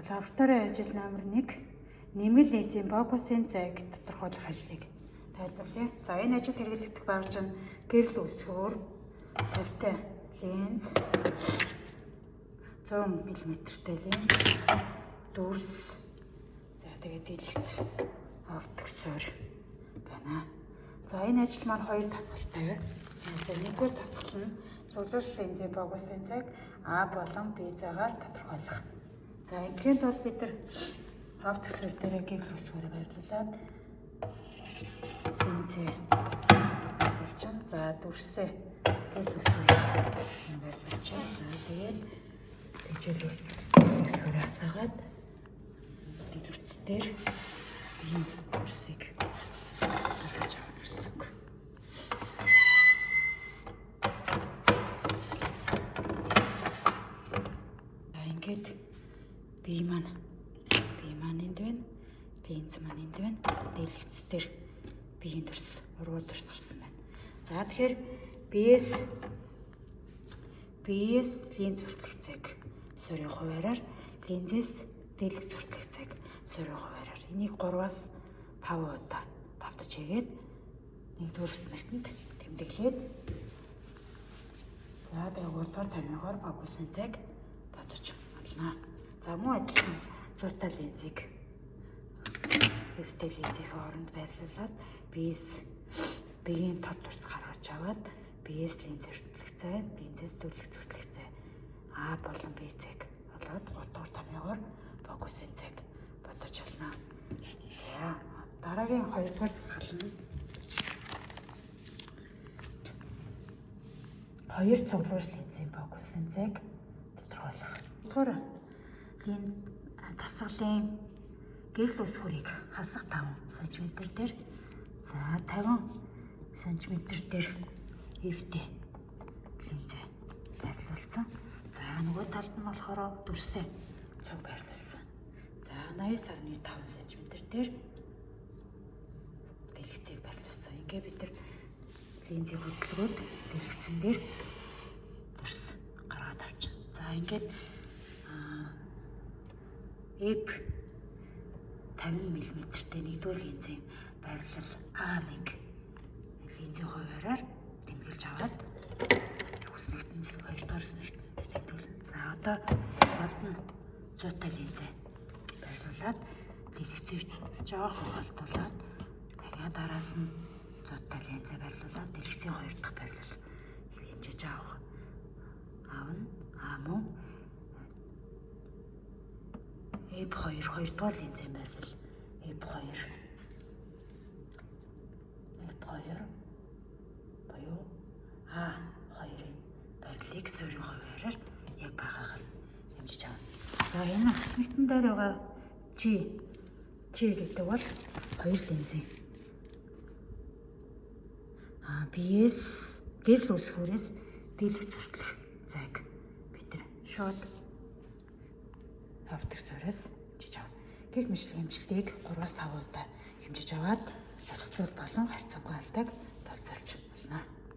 лабораторийн ажил номер 1 нэмэл линзийн фокусын зайг тодорхойлох ажлыг тайлбарлая. За энэ ажил хэрэглэгдэх байгуулж нь гэрэл үсгээр завтай линз 100 мм-тэй линз дүрс за тэгээд дэлгэц оптик суурь байна. За энэ ажил маань хоёр дасгалтай. Нэгдүгээр дасгал нь цуглуулж линзийн фокусын зайг А болон Б зайгаар тодорхойлох. За ингээд бол бид нар оптик суурь дээр гэрэл үсгээр байрлуулад линзээ байрлуулж байна. За дүрсээ гэрэл үсгээр байрлуулж байна. За тэгээд тэжээлээс үсгээр асаагаад дэлгэцээр ийм дүрсийг гаргаж авах гэсэн үг. За ингээд бие маань энд байна. Линз маань энд байна. Дэлгэцээр биеийн дүрс, уруу дүрс гарсан байна. За тэгэхээр биеэс линз хүртэлх цаг суурийн хуваараар, линзээс дэлгэц хүртэлх цаг суурийн хуваараар. Энийг 3-аас 5 удаа давтаж хийгээд нэгдүгээр үснэгтэнд тэмдэглээд за тэгээд 3-р томьёогоор фокусын цаг бодож олно. За мөн адилхан зуутай линзийг эвтэй линзийн хооронд байрлуулад биеийн тод дүрс гаргаж аваад биеэс линз хүртэлх цай, линзээс дэлгэц хүртэлх цай А болон Б цаг болоод 3-р томьёогоор фокусын цаг бодож олно. За дараагийн 2-р засгал нь хоёр цуглуулж линзийн фокусын цаг тодорхойлох. 2-р линз дасгалын гэрэл үсгүүрийг хасах 5 см дээр за 50 см дээр эвтэй линзээ байрлуулсан. За нөгөө талд нь болохоор дүрсээ цуг байрлуулсан. За 89.5 см дээр дэлгэцийг байрлуулсан. Ингээ бид нар линзийг хөдөлгөөд дэлгэцэн дээр дүрс гаргаад авчихна. За ингээд эп 50 мм-тэй нэгдүгээр линзийн байрлал А1 линзийн хуваараар тэмдэглэж аваад хүснэгтэнд 2-р үснэгтэнд тэмдэглэн. За одоо голд нь зуутай линзээ байрлуулад дэлгэцийг жоохон холдуулаад дахиад араас нь зуутай линзээ байрлуулад дэлгэцийн 2 дахь байрлал хэмжиж авах. Мөн F2 2-р линзийн байрлал F2 буюу А2-ын байрлалыг суурийн хуваараар яг багаагаар хэмжиж авна. За энэ үснэгтэн дээр байгаа G гэдэг бол 2 линзийн биеэс гэрэл үсгүүрээс дэлгэц хүртэлх зайг бид нар шууд оптик суурьаас хэмжиж авна. Гэх мэт хэмжлэгийг 3-аас 5 удаа хэмжиж аваад абсолют болон харьцангуй алдааг тооцоолж болно.